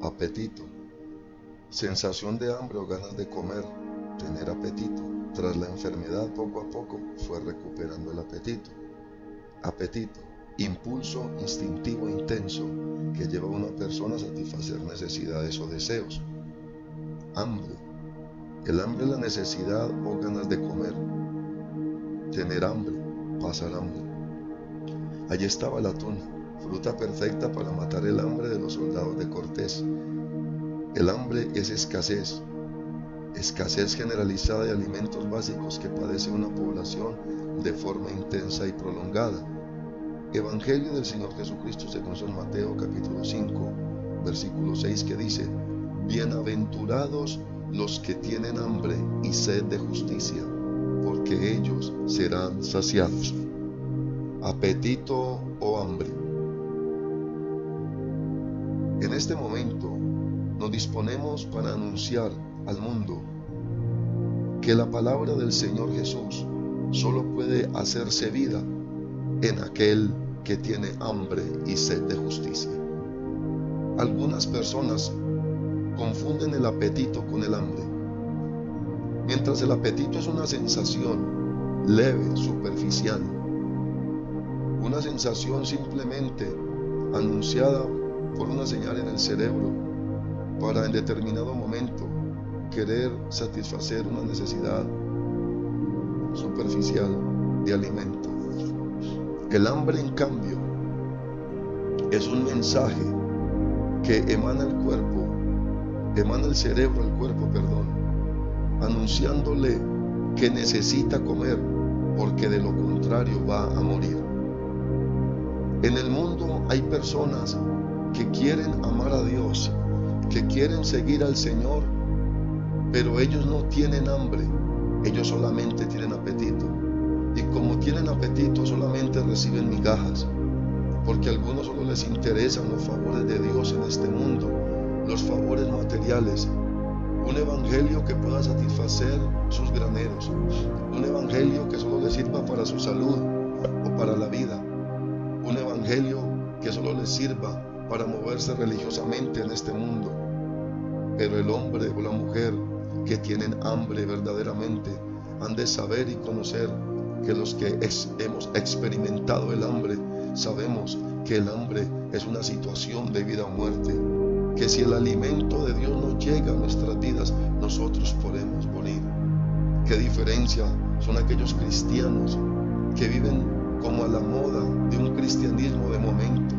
Apetito, sensación de hambre o ganas de comer, tener apetito. Tras la enfermedad, poco a poco fue recuperando el apetito. Apetito, impulso instintivo intenso que lleva a una persona a satisfacer necesidades o deseos. Hambre, el hambre es la necesidad o ganas de comer. Tener hambre, pasar hambre. Allí estaba el atún, fruta perfecta para matar el hambre de los soldados de Cortés. El hambre es escasez generalizada de alimentos básicos que padece una población de forma intensa y prolongada. Evangelio del Señor Jesucristo según San Mateo capítulo 5, versículo 6, que dice: bienaventurados los que tienen hambre y sed de justicia, porque ellos serán saciados. Apetito o hambre. En este momento nos disponemos para anunciar al mundo que la palabra del Señor Jesús solo puede hacerse vida en aquel que tiene hambre y sed de justicia. Algunas personas confunden el apetito con el hambre. Mientras el apetito es una sensación leve, superficial, una sensación simplemente anunciada por una señal en el cerebro para en determinado momento querer satisfacer una necesidad superficial de alimento. El hambre, en cambio, es un mensaje que emana el cerebro al cuerpo, anunciándole que necesita comer porque de lo contrario va a morir. En el mundo hay personas que quieren amar a Dios, que quieren seguir al Señor, pero ellos no tienen hambre, ellos solamente tienen apetito. Y como tienen apetito, solamente reciben migajas, porque a algunos solo les interesan los favores de Dios en este mundo, los favores materiales. Un evangelio que pueda satisfacer sus graneros, un evangelio que solo les sirva para su salud o para la vida, un evangelio que solo les sirva para moverse religiosamente en este mundo. Pero el hombre o la mujer que tienen hambre verdaderamente han de saber y conocer que los que hemos experimentado el hambre sabemos que el hambre es una situación de vida o muerte, que si el alimento de Dios no llega a nuestras vidas, nosotros podemos morir. Qué diferencia son aquellos cristianos que viven como a la moda de un cristianismo de momento,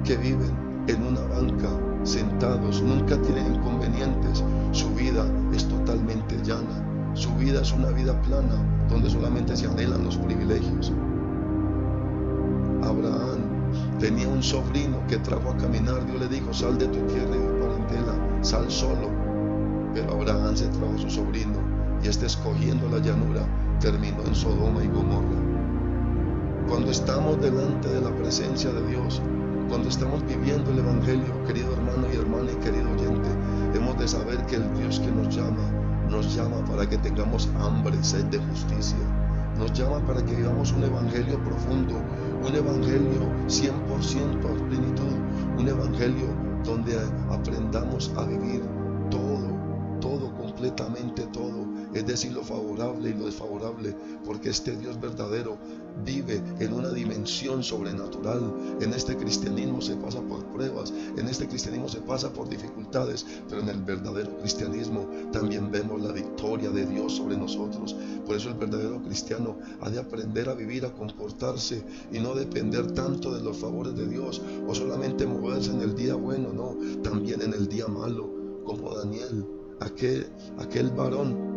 que viven en una banca sentados, nunca tienen inconvenientes, su vida es totalmente llana, su vida es una vida plana donde solamente se anhelan los privilegios. Abraham tenía un sobrino que trajo a caminar. Dios le dijo: sal de tu tierra y de tu parentela, sal solo. Pero Abraham se trajo a su sobrino, y escogiendo la llanura terminó en Sodoma y Gomorra. Cuando estamos delante de la presencia de Dios, cuando estamos viviendo el evangelio, querido hermano y hermana y querido oyente, hemos de saber que el Dios que nos llama para que tengamos hambre y sed de justicia. Nos llama para que vivamos un evangelio profundo, un evangelio 100% a plenitud, un evangelio donde aprendamos a vivir todo, completamente todo, es decir, lo favorable y lo desfavorable, porque este Dios verdadero vive en una dimensión sobrenatural. En este cristianismo se pasa por pruebas, en este cristianismo se pasa por dificultades, pero en el verdadero cristianismo también vemos la victoria de Dios sobre nosotros. Por eso el verdadero cristiano ha de aprender a vivir, a comportarse y no depender tanto de los favores de Dios, o solamente moverse en el día bueno, no, también en el día malo, como Daniel, aquel varón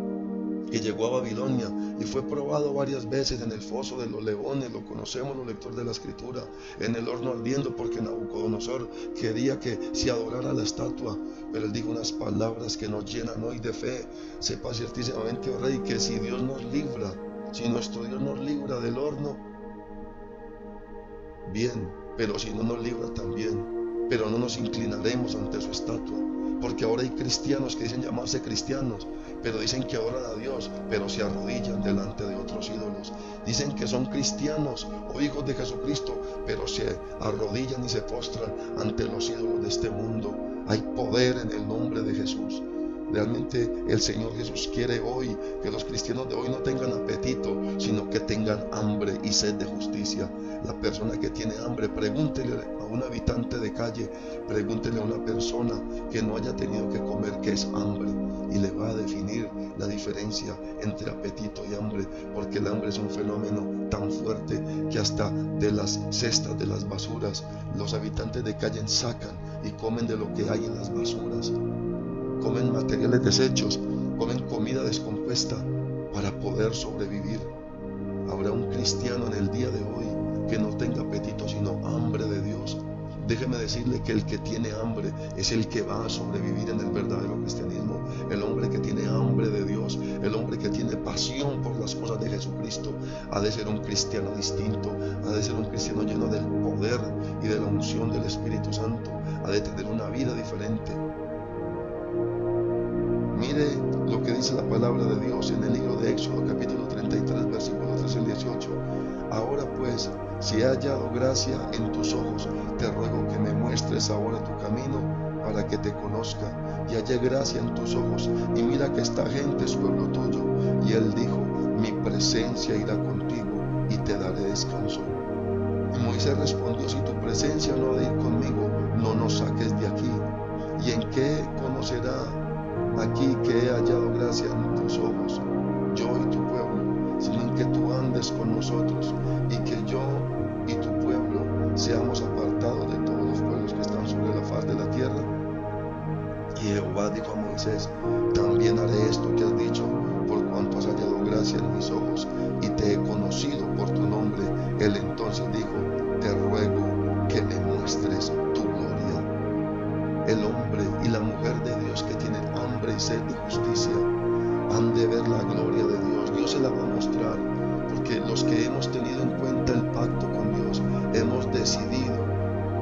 que llegó a Babilonia y fue probado varias veces en el foso de los leones. Lo conocemos los lectores de la escritura, en el horno ardiendo, porque Nabucodonosor quería que se adorara la estatua, pero él dijo unas palabras que nos llenan hoy de fe: sepa ciertísimamente, oh rey, que si Dios nos libra, si nuestro Dios nos libra del horno, bien, pero si no nos libra también. pero no nos inclinaremos ante su estatua. Porque ahora hay cristianos que dicen llamarse cristianos, pero dicen que adoran a Dios, pero se arrodillan delante de otros ídolos. Dicen que son cristianos o hijos de Jesucristo, pero se arrodillan y se postran ante los ídolos de este mundo. Hay poder en el nombre de Jesús. Realmente el Señor Jesús quiere hoy que los cristianos de hoy no tengan apetito, sino que tengan hambre y sed de justicia. La persona que tiene hambre, pregúntele a un habitante de calle, pregúntele a una persona que no haya tenido que comer qué es hambre, y le va a definir la diferencia entre apetito y hambre, porque el hambre es un fenómeno tan fuerte que hasta de las cestas de las basuras los habitantes de calle sacan y comen de lo que hay en las basuras. Comen materiales desechos, comen comida descompuesta para poder sobrevivir. Habrá un cristiano en el día de hoy que no tenga apetito sino hambre de Dios. Déjeme decirle que el que tiene hambre es el que va a sobrevivir en el verdadero cristianismo. El hombre que tiene hambre de Dios, el hombre que tiene pasión por las cosas de Jesucristo, ha de ser un cristiano distinto, ha de ser un cristiano lleno del poder y de la unción del Espíritu Santo, ha de tener una vida diferente. Mire lo que dice la palabra de Dios en el libro de Éxodo capítulo 33 versículos 13 al 18. Ahora pues, si he hallado gracia en tus ojos, te ruego que me muestres ahora tu camino para que te conozca y hallé gracia en tus ojos, y mira que esta gente es pueblo tuyo. Y él dijo, mi presencia irá contigo y te daré descanso. Y Moisés respondió, si tu presencia no ha de ir conmigo, no nos saques de aquí. ¿Y en qué conocerá aquí que he hallado gracia en tus ojos, yo y tu pueblo, sino en que tú andes con nosotros y que yo y tu pueblo seamos apartados de todos los pueblos que están sobre la faz de la tierra? Y Jehová dijo a Moisés, también haré esto que has dicho, por cuanto has hallado gracia en mis ojos y te he conocido por tu nombre. Él entonces dijo, te ruego que me muestres tu gloria. El hombre y la mujer de Dios que tienen hambre y sed de justicia han de ver la gloria de Dios. Dios se la va a mostrar, porque los que hemos tenido en cuenta el pacto con Dios, hemos decidido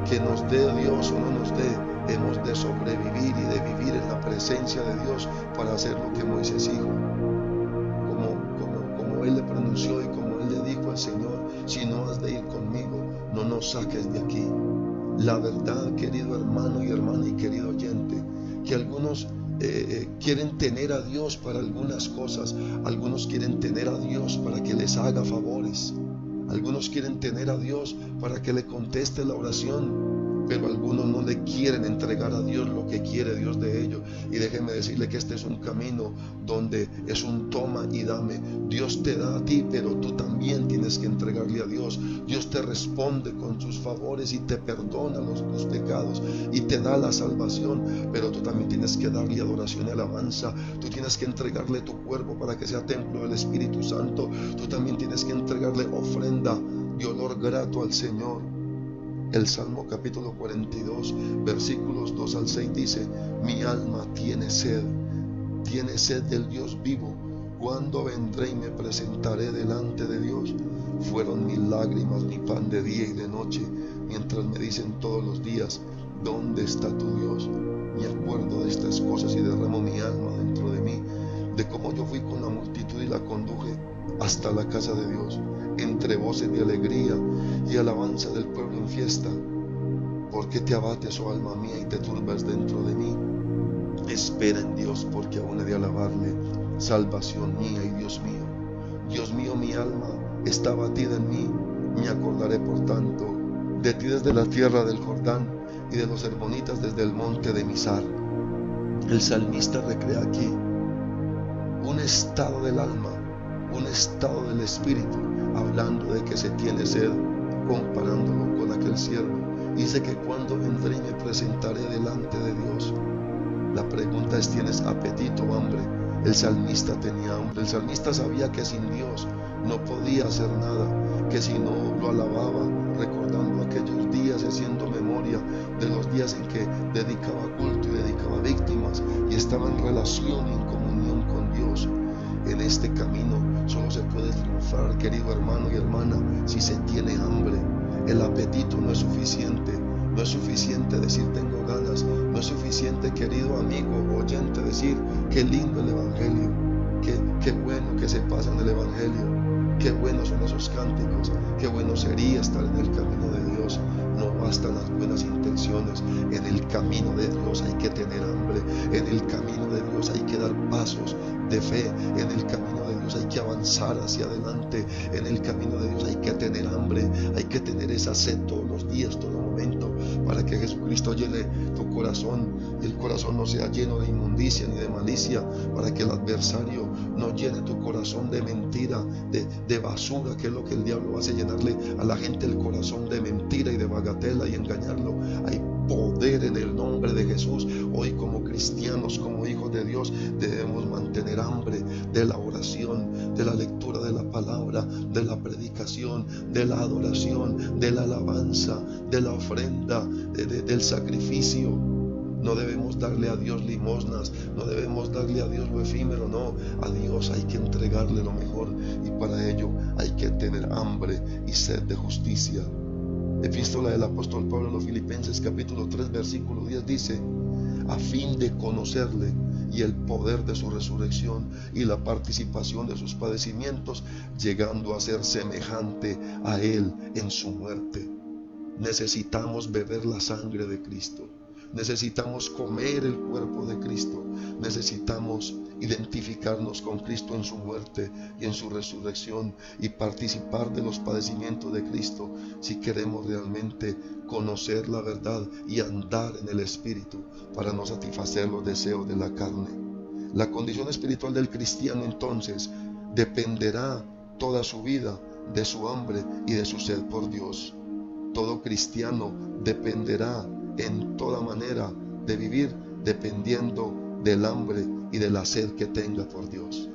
que nos dé Dios o no nos dé, hemos de sobrevivir y de vivir en la presencia de Dios para hacer lo que Moisés dijo. Como él le pronunció y como él le dijo al Señor, si no has de ir conmigo, no nos saques de aquí. La verdad, querido hermano y hermana y querido oyente, que algunos quieren tener a Dios para algunas cosas, algunos quieren tener a Dios para que les haga favores, algunos quieren tener a Dios para que le conteste la oración, pero algunos no le quieren entregar a Dios lo que quiere Dios de ellos. Y déjeme decirle que este es un camino donde es un toma y dame. Dios te da a ti, pero tú también tienes que entregarle a Dios. Dios te responde con sus favores y te perdona tus pecados y te da la salvación, pero tú también tienes que darle adoración y alabanza. Tú tienes que entregarle tu cuerpo para que sea templo del Espíritu Santo. Tú también tienes que entregarle ofrenda de olor grato al Señor. El Salmo capítulo 42 versículos 2 al 6 dice, mi alma tiene sed del Dios vivo. ¿Cuándo vendré y me presentaré delante de Dios? Fueron mis lágrimas mi pan de día y de noche, mientras me dicen todos los días, ¿dónde está tu Dios? Me acuerdo de estas cosas y derramo mi alma dentro de mí, de cómo yo fui con la multitud y la conduje hasta la casa de Dios, entre voces de alegría y alabanza del pueblo en fiesta. ¿Por qué te abates, oh alma mía, y te turbas dentro de mí? Espera en Dios, porque aún he de alabarle, salvación mía y Dios mío. Dios mío, mi alma está abatida en mí, me acordaré por tanto de ti desde la tierra del Jordán y de los hermonitas desde el monte de Misar. El salmista recrea aquí un estado del alma, un estado del espíritu, hablando de que se tiene sed, comparándolo con aquel siervo. Dice que cuando vendré y me presentaré delante de Dios. La pregunta es, ¿tienes apetito o hambre? El salmista tenía hambre. El salmista sabía que sin Dios no podía hacer nada, que si no lo alababa, recordando aquellos días y haciendo memoria de los días en que dedicaba culto y dedicaba víctimas y estaba en relación y en comunión con Dios. En este camino solo se puede triunfar, querido hermano y hermana, si se tiene hambre. El apetito no es suficiente. No es suficiente decir tengo ganas. No es suficiente, querido amigo, oyente, decir qué lindo el Evangelio. Qué bueno que se pasa en el Evangelio. Qué buenos son esos cánticos. Qué bueno sería estar en el camino de Dios. No bastan las buenas intenciones. En el camino de Dios hay que tener hambre. En el camino de Dios hay que dar pasos de fe. En el camino de Dios hay que avanzar hacia adelante. En el camino de Dios hay que tener hambre. Hay que tener esa sed todos los días, todo momento, para que Jesucristo llene tu corazón y el corazón no sea lleno de inmundicia ni de malicia, para que el adversario no llene tu corazón de mentira, de basura, que es lo que el diablo hace, llenarle a la gente el corazón de mentira y de bagatela y engañarlo. Hay poder en el nombre de Jesús. Hoy, como cristianos, como hijos de Dios, debemos mantener hambre de la oración, de la lectura de la palabra, de la predicación, de la adoración, de la alabanza, de la ofrenda, del sacrificio. No debemos darle a Dios limosnas, no debemos darle a Dios lo efímero, no. A Dios hay que entregarle lo mejor, y para ello hay que tener hambre y sed de justicia. Epístola del apóstol Pablo a los Filipenses, capítulo 3, versículo 10 dice: a fin de conocerle y el poder de su resurrección y la participación de sus padecimientos, llegando a ser semejante a él en su muerte. Necesitamos beber la sangre de Cristo. Necesitamos comer el cuerpo de Cristo. Necesitamos identificarnos con Cristo en su muerte y en su resurrección, y participar de los padecimientos de Cristo si queremos realmente conocer la verdad y andar en el Espíritu, para no satisfacer los deseos de la carne. La condición espiritual del cristiano, entonces, dependerá toda su vida de su hambre y de su sed por Dios. Todo cristiano dependerá en toda manera de vivir dependiendo del hambre y de la sed que tenga por Dios.